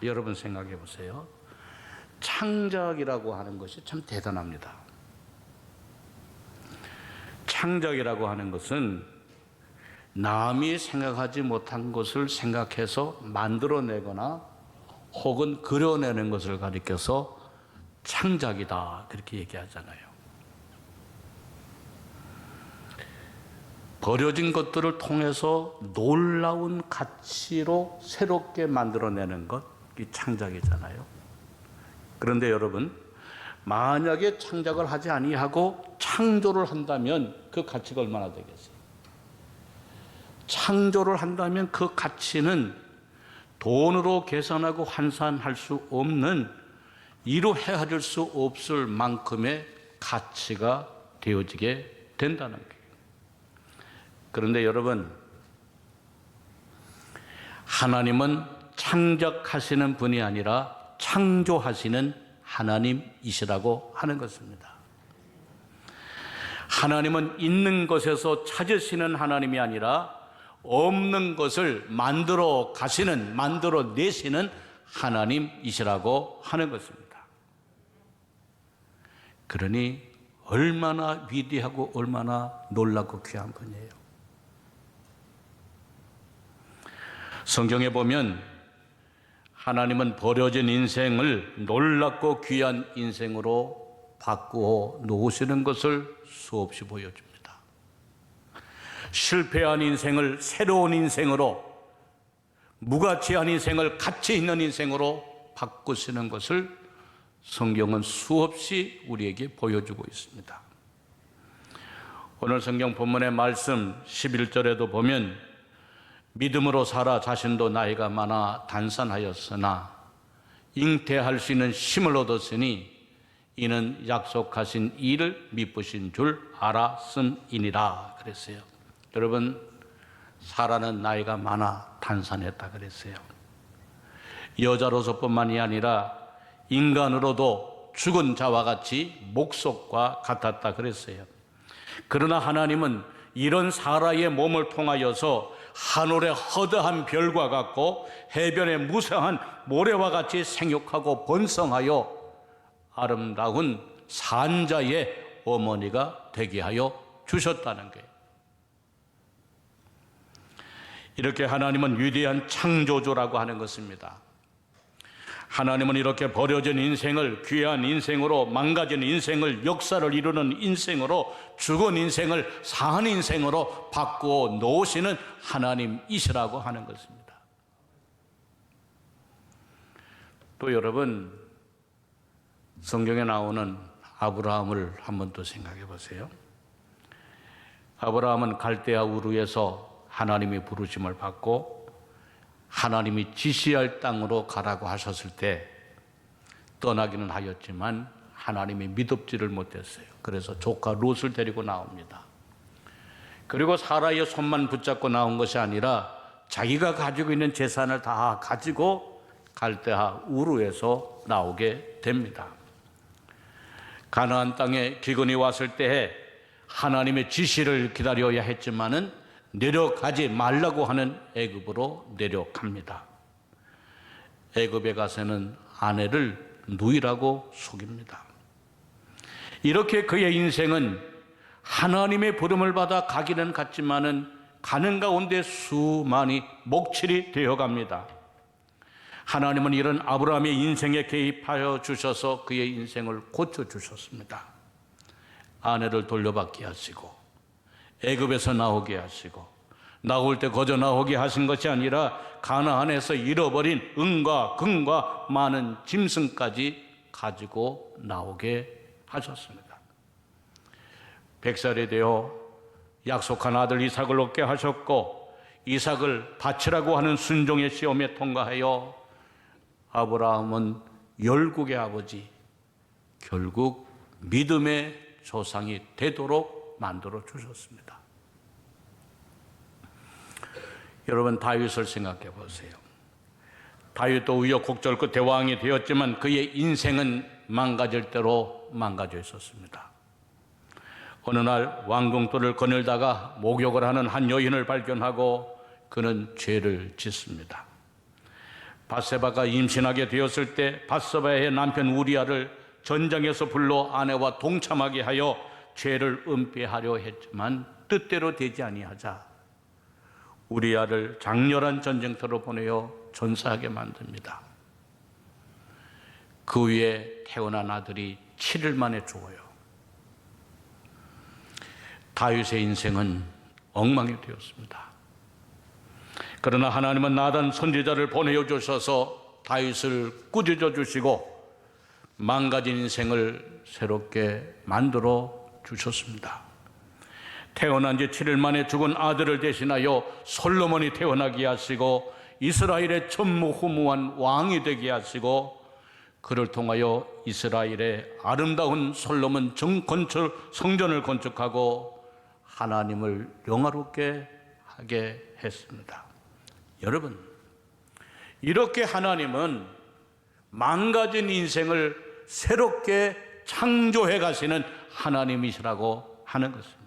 여러분 생각해 보세요. 창작이라고 하는 것이 참 대단합니다. 창작이라고 하는 것은 남이 생각하지 못한 것을 생각해서 만들어내거나 혹은 그려내는 것을 가리켜서 창작이다, 그렇게 얘기하잖아요. 버려진 것들을 통해서 놀라운 가치로 새롭게 만들어내는 것, 이 창작이잖아요. 그런데 여러분, 만약에 창작을 하지 아니하고 창조를 한다면 그 가치가 얼마나 되겠어요? 창조를 한다면 그 가치는 돈으로 계산하고 환산할 수 없는, 이루 헤아릴 수 없을 만큼의 가치가 되어지게 된다는 거예요. 그런데 여러분, 하나님은 창작하시는 분이 아니라 창조하시는 하나님이시라고 하는 것입니다. 하나님은 있는 것에서 찾으시는 하나님이 아니라 없는 것을 만들어 가시는, 만들어 내시는 하나님이시라고 하는 것입니다. 그러니 얼마나 위대하고 얼마나 놀랍고 귀한 분이에요. 성경에 보면 하나님은 버려진 인생을 놀랍고 귀한 인생으로 바꾸어 놓으시는 것을 수없이 보여줍니다. 실패한 인생을 새로운 인생으로, 무가치한 인생을 가치 있는 인생으로 바꾸시는 것을 성경은 수없이 우리에게 보여주고 있습니다. 오늘 성경 본문의 말씀 11절에도 보면 믿음으로 사라 자신도 나이가 많아 단산하였으나 잉태할 수 있는 힘을 얻었으니 이는 약속하신 일을 미쁘신 줄 알았음이니라 그랬어요. 여러분, 사라는 나이가 많아 단산했다 그랬어요. 여자로서뿐만이 아니라 인간으로도 죽은 자와 같이 목석과 같았다 그랬어요. 그러나 하나님은 이런 사라의 몸을 통하여서 하늘의 허다한 별과 같고 해변의 무성한 모래와 같이 생육하고 번성하여 아름다운 산자의 어머니가 되게 하여 주셨다는 거예요. 이렇게 하나님은 위대한 창조주라고 하는 것입니다. 하나님은 이렇게 버려진 인생을 귀한 인생으로, 망가진 인생을 역사를 이루는 인생으로, 죽은 인생을 산 인생으로 바꾸어 놓으시는 하나님이시라고 하는 것입니다. 또 여러분, 성경에 나오는 아브라함을 한번 더 생각해 보세요. 아브라함은 갈대아 우르에서 하나님의 부르심을 받고 하나님이 지시할 땅으로 가라고 하셨을 때 떠나기는 하였지만 하나님이 믿음지를 못했어요. 그래서 조카 롯을 데리고 나옵니다. 그리고 사라의 손만 붙잡고 나온 것이 아니라 자기가 가지고 있는 재산을 다 가지고 갈대아 우르에서 나오게 됩니다. 가나안 땅에 기근이 왔을 때에 하나님의 지시를 기다려야 했지만은 내려가지 말라고 하는 애굽으로 내려갑니다. 애굽에 가서는 아내를 누이라고 속입니다. 이렇게 그의 인생은 하나님의 부름을 받아 가기는 갔지만은 가는 가운데 수많이 목칠이 되어갑니다. 하나님은 이런 아브라함의 인생에 개입하여 주셔서 그의 인생을 고쳐주셨습니다. 아내를 돌려받게 하시고 애굽에서 나오게 하시고, 나올 때 거저 나오게 하신 것이 아니라 가나안에서 잃어버린 은과 금과 많은 짐승까지 가지고 나오게 하셨습니다. 100살이 되어 약속한 아들 이삭을 얻게 하셨고, 이삭을 바치라고 하는 순종의 시험에 통과하여 아브라함은 열국의 아버지, 결국 믿음의 조상이 되도록 만들어 주셨습니다. 여러분, 다윗을 생각해 보세요. 다윗도 우여곡절 끝에 왕이 되었지만 그의 인생은 망가질 대로 망가져 있었습니다. 어느 날 왕궁돌을 거닐다가 목욕을 하는 한 여인을 발견하고 그는 죄를 짓습니다. 밧세바가 임신하게 되었을 때 밧세바의 남편 우리아를 전장에서 불러 아내와 동참하게 하여 죄를 은폐하려 했지만 뜻대로 되지 아니하자 우리아를 장렬한 전쟁터로 보내어 전사하게 만듭니다. 그 후에 태어난 아들이 7일 만에 죽어요. 다윗의 인생은 엉망이 되었습니다. 그러나 하나님은 나단 선지자를 보내어 주셔서 다윗을 꾸짖어 주시고 망가진 인생을 새롭게 만들어 주셨습니다. 태어난 지 7일 만에 죽은 아들을 대신하여 솔로몬이 태어나게 하시고 이스라엘의 전무후무한 왕이 되게 하시고 그를 통하여 이스라엘의 아름다운 솔로몬 성전을 건축하고 하나님을 영화롭게 하게 했습니다. 여러분, 이렇게 하나님은 망가진 인생을 새롭게 창조해 가시는 하나님이시라고 하는 것입니다.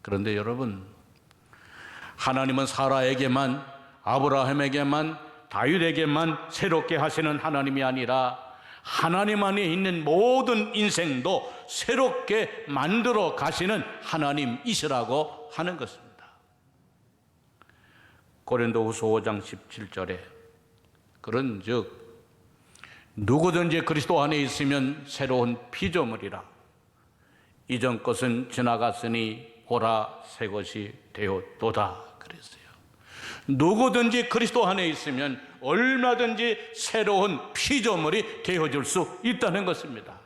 그런데 여러분, 하나님은 사라에게만, 아브라함에게만, 다윗에게만 새롭게 하시는 하나님이 아니라 하나님 안에 있는 모든 인생도 새롭게 만들어 가시는 하나님이시라고 하는 것입니다. 고린도후서 5장 17절에 그런즉 누구든지 그리스도 안에 있으면 새로운 피조물이라 이전 것은 지나갔으니 보라 새 것이 되었도다 그랬어요. 누구든지 그리스도 안에 있으면 얼마든지 새로운 피조물이 되어질 수 있다는 것입니다.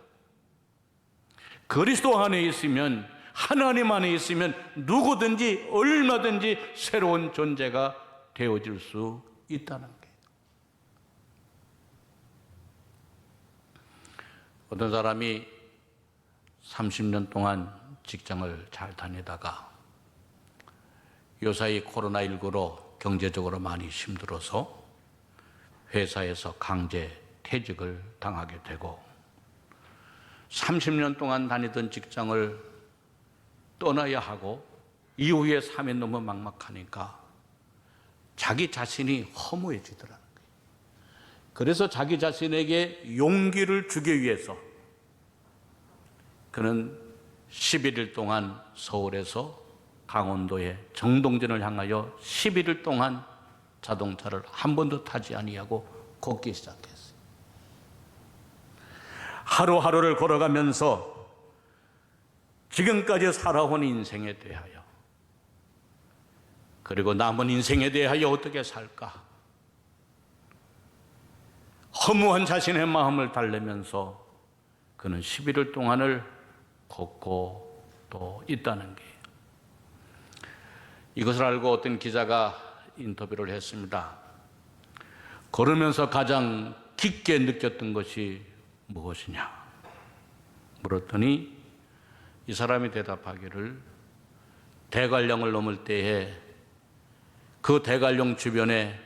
그리스도 안에 있으면, 하나님 안에 있으면 누구든지 얼마든지 새로운 존재가 되어질 수 있다는 거예요. 어떤 사람이 30년 동안 직장을 잘 다니다가 요사이 코로나19로 경제적으로 많이 힘들어서 회사에서 강제 퇴직을 당하게 되고 30년 동안 다니던 직장을 떠나야 하고 이후에 삶이 너무 막막하니까 자기 자신이 허무해지더라는 거예요. 그래서 자기 자신에게 용기를 주기 위해서 그는 11일 동안 서울에서 강원도의 정동진을 향하여 11일 동안 자동차를 한 번도 타지 아니하고 걷기 시작했어요. 하루하루를 걸어가면서 지금까지 살아온 인생에 대하여 그리고 남은 인생에 대하여 어떻게 살까? 허무한 자신의 마음을 달래면서 그는 11일 동안을 걷고 또 있다는 거예요. 이것을 알고 어떤 기자가 인터뷰를 했습니다. 걸으면서 가장 깊게 느꼈던 것이 무엇이냐 물었더니 이 사람이 대답하기를 대관령을 넘을 때에 그 대관령 주변에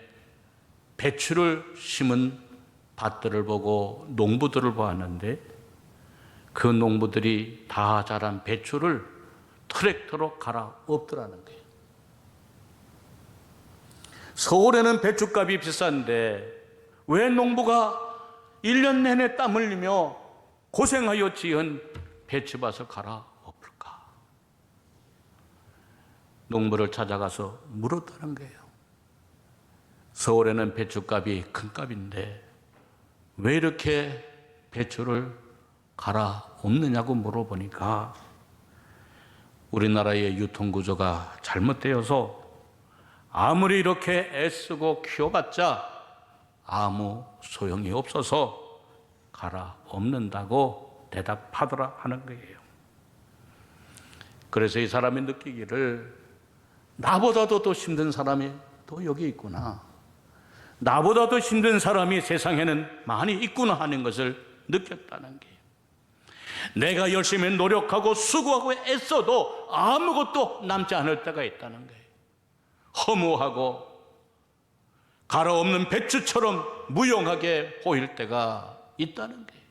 배추를 심은 밭들을 보고 농부들을 보았는데 그 농부들이 다 자란 배추를 트랙터로 갈아엎더라는 거예요. 서울에는 배추값이 비싼데 왜 농부가 1년 내내 땀 흘리며 고생하여 지은 배추밭을 갈아엎을까? 농부를 찾아가서 물었다는 거예요. 서울에는 배추값이 큰 값인데 왜 이렇게 배추를 갈아엎느냐고 물어보니까 우리나라의 유통구조가 잘못되어서 아무리 이렇게 애쓰고 키워봤자 아무 소용이 없어서 갈아엎는다고 대답하더라 하는 거예요. 그래서 이 사람이 느끼기를 나보다도 더 힘든 사람이 또 여기 있구나. 나보다도 힘든 사람이 세상에는 많이 있구나 하는 것을 느꼈다는 거예요. 내가 열심히 노력하고 수고하고 애써도 아무것도 남지 않을 때가 있다는 거예요. 허무하고 갈아엎는 배추처럼 무용하게 보일 때가 있다는 거예요.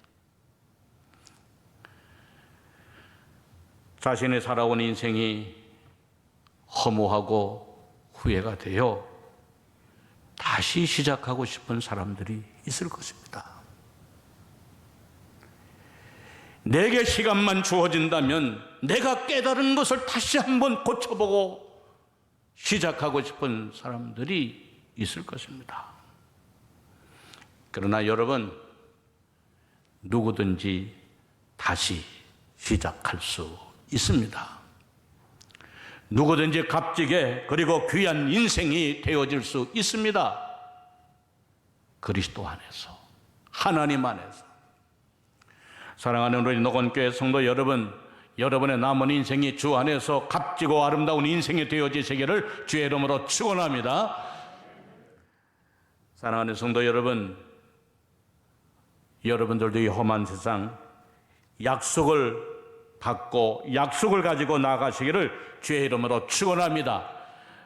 자신의 살아온 인생이 허무하고 후회가 되어 다시 시작하고 싶은 사람들이 있을 것입니다. 내게 시간만 주어진다면 내가 깨달은 것을 다시 한번 고쳐보고 시작하고 싶은 사람들이 있을 것입니다. 그러나 여러분, 누구든지 다시 시작할 수 있습니다. 누구든지 값지게 그리고 귀한 인생이 되어질 수 있습니다. 그리스도 안에서, 하나님 안에서. 사랑하는 우리 노건교회 성도 여러분, 여러분의 남은 인생이 주 안에서 값지고 아름다운 인생이 되어지시기를 주의 이름으로 축원합니다. 사랑하는 성도 여러분, 여러분들도 이 험한 세상 약속을 받고 약속을 가지고 나가시기를 주의 이름으로 축원합니다.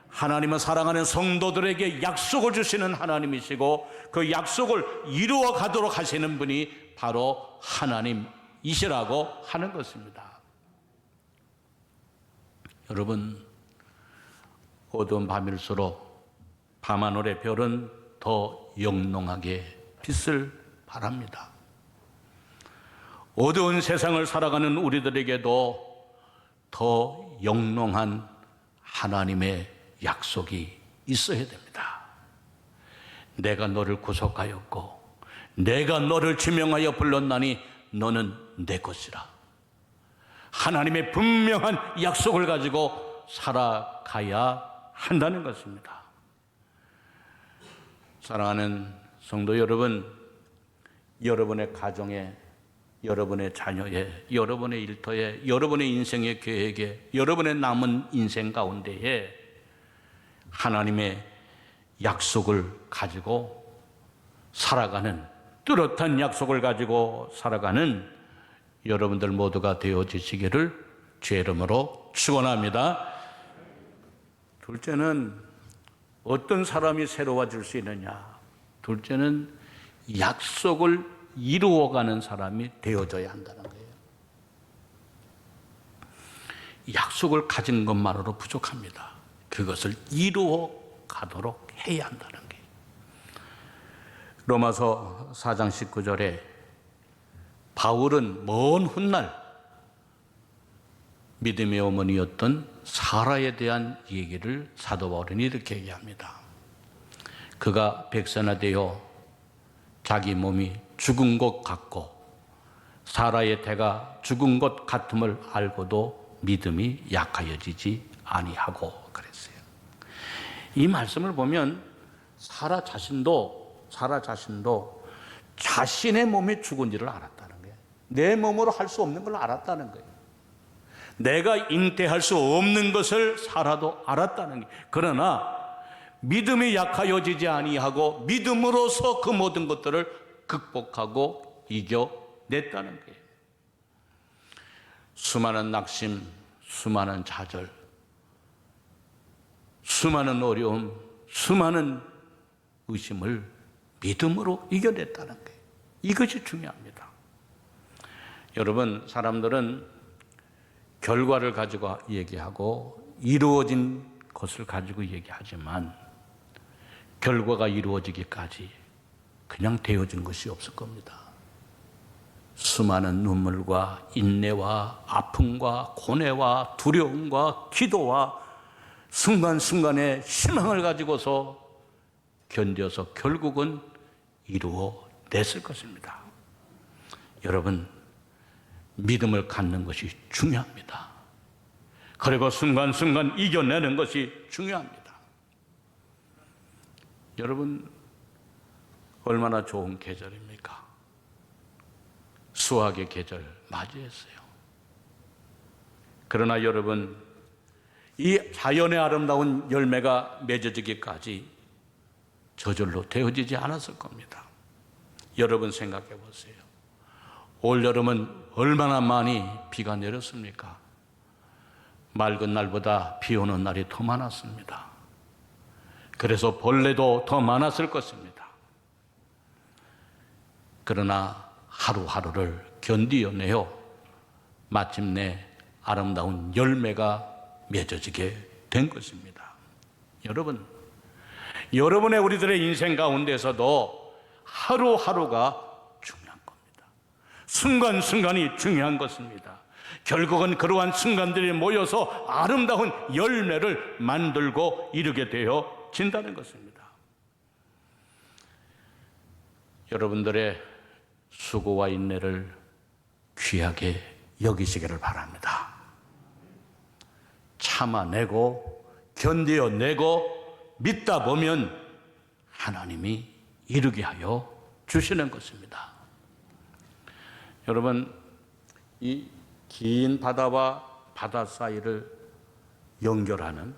하나님은 사랑하는 성도들에게 약속을 주시는 하나님이시고 그 약속을 이루어 가도록 하시는 분이 바로 하나님이시라고 하는 것입니다. 여러분, 어두운 밤일수록 밤하늘의 별은 더 영롱하게 빛을 바랍니다. 어두운 세상을 살아가는 우리들에게도 더 영롱한 하나님의 약속이 있어야 됩니다. 내가 너를 구속하였고 내가 너를 지명하여 불렀나니 너는 내 것이라. 하나님의 분명한 약속을 가지고 살아가야 한다는 것입니다. 사랑하는 성도 여러분, 여러분의 가정에, 여러분의 자녀에, 여러분의 일터에, 여러분의 인생의 계획에, 여러분의 남은 인생 가운데에 하나님의 약속을 가지고 살아가는, 뚜렷한 약속을 가지고 살아가는 여러분들 모두가 되어지시기를 주의 이름으로 축원합니다. 둘째는 어떤 사람이 새로워질 수 있느냐? 둘째는 약속을 이루어가는 사람이 되어져야 한다는 거예요. 약속을 가진 것만으로 부족합니다. 그것을 이루어 가도록 해야 한다는 거예요. 로마서 4장 19절에 바울은 먼 훗날 믿음의 어머니였던 사라에 대한 얘기를 사도 바울은 이렇게 얘기합니다. 그가 백선화되어 자기 몸이 죽은 것 같고 사라의 태가 죽은 것 같음을 알고도 믿음이 약하여지지 아니하고 그랬어요. 이 말씀을 보면 사라 자신도 자신의 몸이 죽은지를 알았다는 거예요. 내 몸으로 할 수 없는 걸 알았다는 거예요. 내가 잉태할 수 없는 것을 사라도 알았다는 거예요. 그러나 믿음이 약하여지지 아니하고 믿음으로서 그 모든 것들을 극복하고 이겨냈다는 거예요. 수많은 낙심, 수많은 좌절, 수많은 어려움, 수많은 의심을 믿음으로 이겨냈다는 거예요. 이것이 중요합니다. 여러분, 사람들은 결과를 가지고 얘기하고 이루어진 것을 가지고 얘기하지만 결과가 이루어지기까지 그냥 되어진 것이 없을 겁니다. 수많은 눈물과 인내와 아픔과 고뇌와 두려움과 기도와 순간순간의 희망을 가지고서 견뎌서 결국은 이루어냈을 것입니다. 여러분, 믿음을 갖는 것이 중요합니다. 그리고 순간순간 이겨내는 것이 중요합니다. 여러분, 얼마나 좋은 계절입니까? 수확의 계절 맞이했어요. 그러나 여러분, 이 자연의 아름다운 열매가 맺어지기까지 저절로 되어지지 않았을 겁니다. 여러분 생각해 보세요. 올여름은 얼마나 많이 비가 내렸습니까? 맑은 날보다 비 오는 날이 더 많았습니다. 그래서 벌레도 더 많았을 것입니다. 그러나 하루하루를 견디어내어 마침내 아름다운 열매가 맺어지게 된 것입니다. 여러분, 여러분의 우리들의 인생 가운데서도 하루하루가 중요한 겁니다. 순간순간이 중요한 것입니다. 결국은 그러한 순간들이 모여서 아름다운 열매를 만들고 이루게 되어진다는 것입니다. 여러분들의 수고와 인내를 귀하게 여기시기를 바랍니다. 참아내고 견뎌내고 믿다 보면 하나님이 이루게 하여 주시는 것입니다. 여러분, 이 긴 바다와 바다 사이를 연결하는,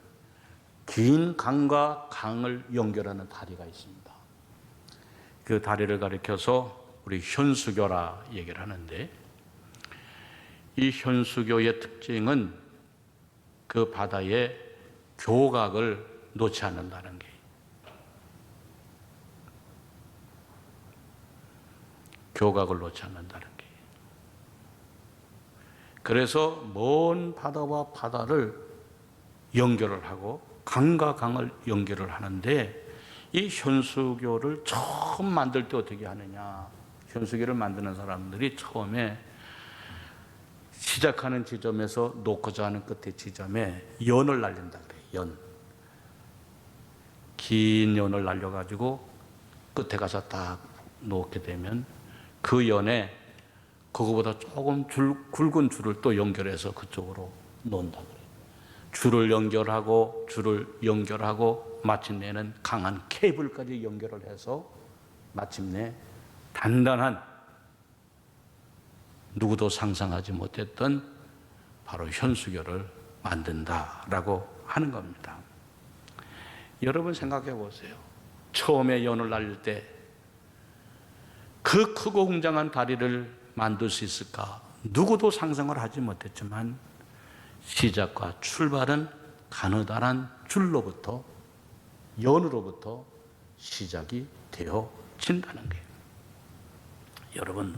긴 강과 강을 연결하는 다리가 있습니다. 그 다리를 가리켜서 우리 현수교라 얘기를 하는데, 이 현수교의 특징은 그 바다에 교각을 놓지 않는다는 게, 교각을 놓지 않는다는 게. 그래서 먼 바다와 바다를 연결을 하고 강과 강을 연결을 하는데, 이 현수교를 처음 만들 때 어떻게 하느냐. 현수교를 만드는 사람들이 처음에 시작하는 지점에서 놓고자 하는 끝의 지점에 연을 날린다 그래요. 연. 긴 연을 날려가지고 끝에 가서 딱 놓게 되면 그 연에 그거보다 조금 굵은 줄을 또 연결해서 그쪽으로 놓는다 그래요. 줄을 연결하고 마침내는 강한 케이블까지 연결을 해서 마침내 단단한, 누구도 상상하지 못했던 바로 현수교를 만든다라고 하는 겁니다. 여러분 생각해 보세요. 처음에 연을 날릴 때 그 크고 웅장한 다리를 만들 수 있을까? 누구도 상상을 하지 못했지만 시작과 출발은 가느다란 줄로부터, 연으로부터 시작이 되어진다는 거예요. 여러분,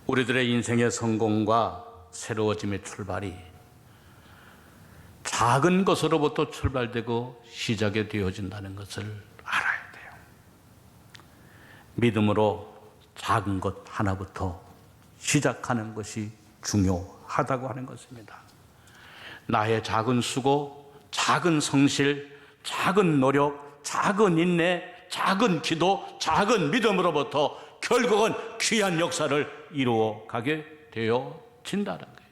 우리들의 인생의 성공과 새로워짐의 출발이 작은 것으로부터 출발되고 시작이 되어진다는 것을 알아야 돼요. 믿음으로 작은 것 하나부터 시작하는 것이 중요하다고 하는 것입니다. 나의 작은 수고, 작은 성실, 작은 노력, 작은 인내, 작은 기도, 작은 믿음으로부터 결국은 귀한 역사를 이루어 가게 되어진다는 거예요.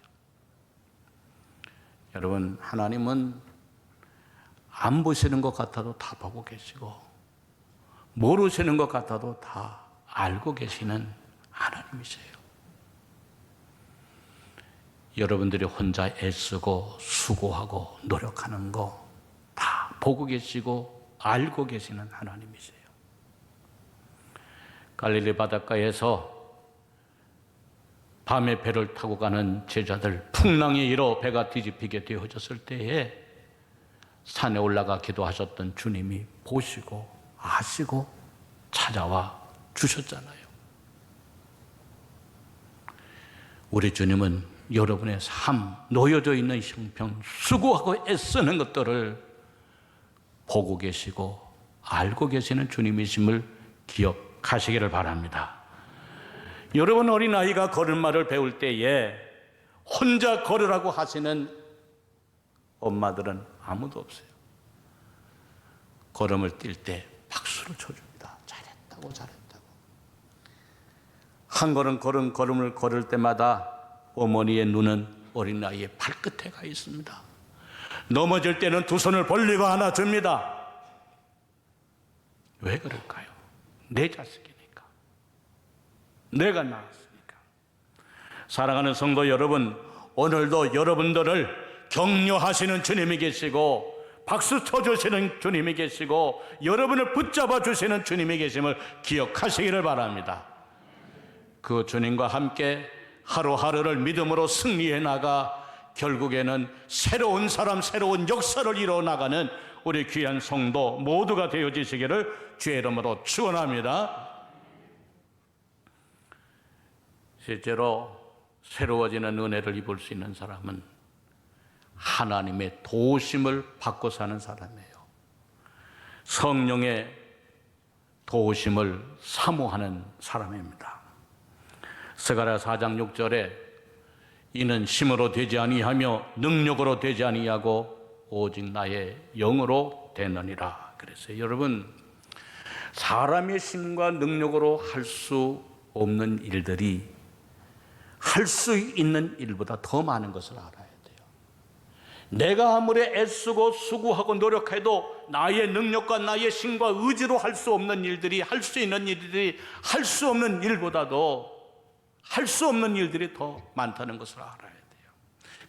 여러분, 하나님은 안 보시는 것 같아도 다 보고 계시고, 모르시는 것 같아도 다 알고 계시는 하나님이세요. 여러분들이 혼자 애쓰고 수고하고 노력하는 거 다 보고 계시고 알고 계시는 하나님이세요. 갈릴리 바닷가에서 밤에 배를 타고 가는 제자들, 풍랑이 일어 배가 뒤집히게 되어졌을 때에 산에 올라가 기도하셨던 주님이 보시고 아시고 찾아와 주셨잖아요. 우리 주님은 여러분의 삶, 놓여져 있는 형편, 수고하고 애쓰는 것들을 보고 계시고 알고 계시는 주님이심을 기억하시기를 바랍니다. 여러분, 어린아이가 걸음마를 배울 때에 혼자 걸으라고 하시는 엄마들은 아무도 없어요. 걸음을 뛸 때 박수를 쳐줍니다. 잘했다고, 잘했다고. 한 걸음을 걸을 때마다 어머니의 눈은 어린아이의 발끝에 가 있습니다. 넘어질 때는 두 손을 벌리고 안아줍니다. 왜 그럴까요? 내 자식이니까. 내가 낳았으니까. 사랑하는 성도 여러분, 오늘도 여러분들을 격려하시는 주님이 계시고 박수 쳐주시는 주님이 계시고 여러분을 붙잡아 주시는 주님이 계심을 기억하시기를 바랍니다. 그 주님과 함께 하루하루를 믿음으로 승리해 나가 결국에는 새로운 사람, 새로운 역사를 이루어 나가는 우리 귀한 성도 모두가 되어지시기를 주의 이름으로 축원합니다. 실제로 새로워지는 은혜를 입을 수 있는 사람은 하나님의 도우심을 받고 사는 사람이에요. 성령의 도우심을 사모하는 사람입니다. 스가랴 4장 6절에 이는 힘으로 되지 아니하며 능력으로 되지 아니하고 오직 나의 영으로 되느니라. 그래서 여러분, 사람의 힘과 능력으로 할 수 없는 일들이 할 수 있는 일보다 더 많은 것을 알아야 돼요. 내가 아무리 애쓰고 수고하고 노력해도 나의 능력과 나의 힘과 의지로 할 수 없는 일들이, 할 수 있는 일들이 할 수 없는 일보다도 할 수 없는 일들이 더 많다는 것을 알아야 돼요.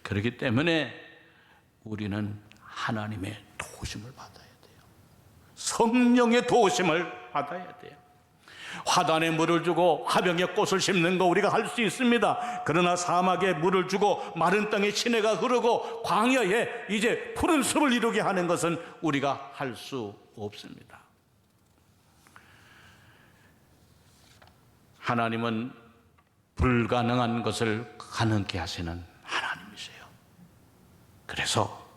그렇기 때문에 우리는 하나님의 도우심을 받아야 돼요. 성령의 도우심을 받아야 돼요. 화단에 물을 주고 화병에 꽃을 심는 거 우리가 할 수 있습니다. 그러나 사막에 물을 주고 마른 땅에 시내가 흐르고 광야에 이제 푸른 숲을 이루게 하는 것은 우리가 할 수 없습니다. 하나님은 불가능한 것을 가능케 하시는 하나님이세요. 그래서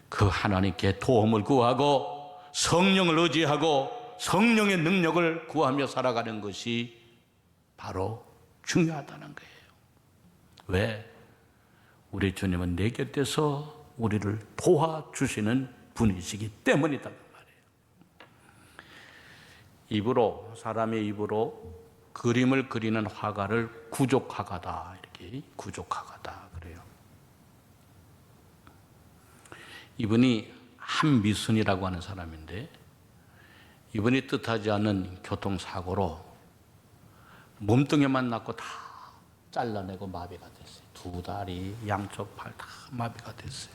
그 하나님께 도움을 구하고 성령을 의지하고 성령의 능력을 구하며 살아가는 것이 바로 중요하다는 거예요. 왜? 우리 주님은 내 곁에서 우리를 도와주시는 분이시기 때문이다 말이에요. 입으로, 사람의 입으로 그림을 그리는 화가를 구족화가다, 이렇게 구족화가다 그래요. 이분이 한미순이라고 하는 사람인데, 이분이 뜻하지 않은 교통사고로 몸뚱이만 났고 다 잘라내고 마비가 됐어요. 두 다리, 양쪽 팔 다 마비가 됐어요.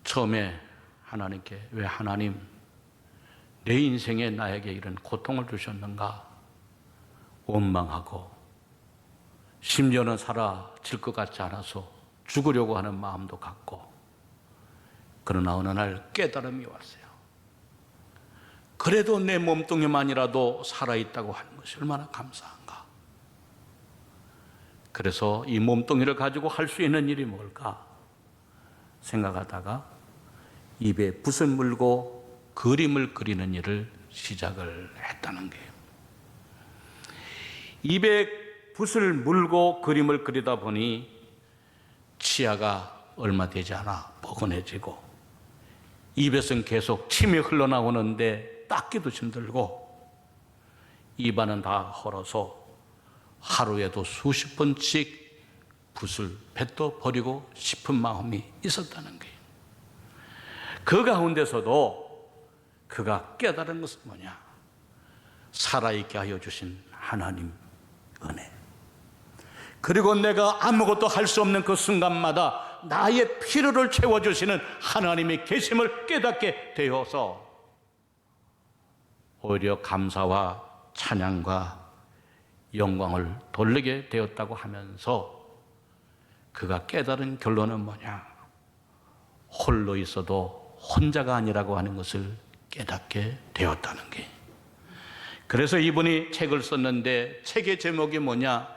처음에 하나님께, 왜 하나님 내 인생에 나에게 이런 고통을 주셨는가 원망하고, 심지어는 사라질 것 같지 않아서 죽으려고 하는 마음도 갖고, 그러나 어느 날 깨달음이 왔어요. 그래도 내 몸뚱이만이라도 살아있다고 하는 것이 얼마나 감사한가. 그래서 이 몸뚱이를 가지고 할 수 있는 일이 뭘까 생각하다가 입에 붓을 물고 그림을 그리는 일을 시작을 했다는 거예요. 입에 붓을 물고 그림을 그리다 보니 치아가 얼마 되지 않아 뻐근해지고, 입에서는 계속 침이 흘러나오는데 닦기도 힘들고, 입안은 다 헐어서 하루에도 수십 번씩 붓을 뱉어 버리고 싶은 마음이 있었다는 거예요. 그 가운데서도 그가 깨달은 것은 뭐냐? 살아있게 하여 주신 하나님 은혜, 그리고 내가 아무것도 할 수 없는 그 순간마다 나의 필요를 채워주시는 하나님의 계심을 깨닫게 되어서 오히려 감사와 찬양과 영광을 돌리게 되었다고 하면서 그가 깨달은 결론은 뭐냐? 홀로 있어도 혼자가 아니라고 하는 것을 깨닫게 되었다는 게. 그래서 이분이 책을 썼는데 책의 제목이 뭐냐?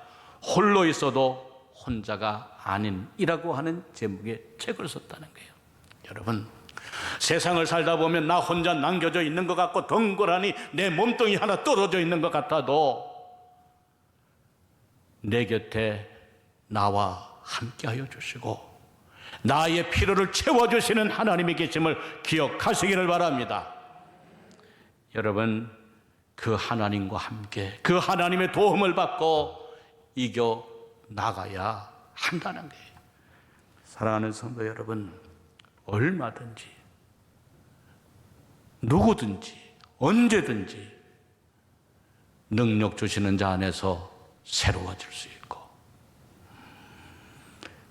홀로 있어도 혼자가 아닌이라고 하는 제목의 책을 썼다는 거예요. 여러분, 세상을 살다 보면 나 혼자 남겨져 있는 것 같고 덩그러니 내 몸뚱이 하나 떨어져 있는 것 같아도 내 곁에 나와 함께하여 주시고 나의 필요를 채워주시는 하나님의 계심을 기억하시기를 바랍니다. 여러분, 그 하나님과 함께 그 하나님의 도움을 받고 이겨 나가야 한다는 거예요. 사랑하는 성도 여러분, 얼마든지 누구든지 언제든지 능력 주시는 자 안에서 새로워질 수 있고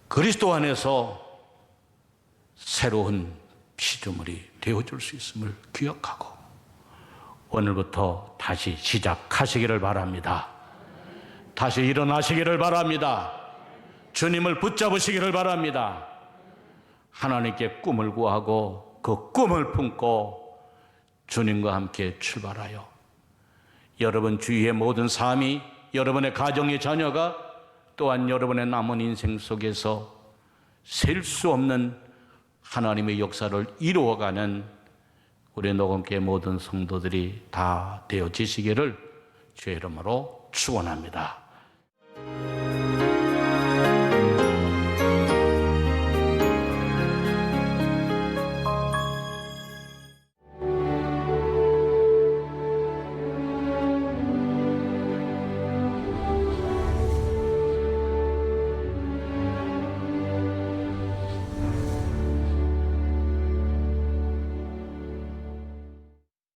그리스도 안에서 새로운 피조물이 되어줄 수 있음을 기억하고 오늘부터 다시 시작하시기를 바랍니다. 다시 일어나시기를 바랍니다. 주님을 붙잡으시기를 바랍니다. 하나님께 꿈을 구하고 그 꿈을 품고 주님과 함께 출발하여 여러분 주위의 모든 삶이, 여러분의 가정의 자녀가, 또한 여러분의 남은 인생 속에서 셀 수 없는 하나님의 역사를 이루어가는 우리 녹음교회 모든 성도들이 다 되어지시기를 주의 이름으로 축원합니다.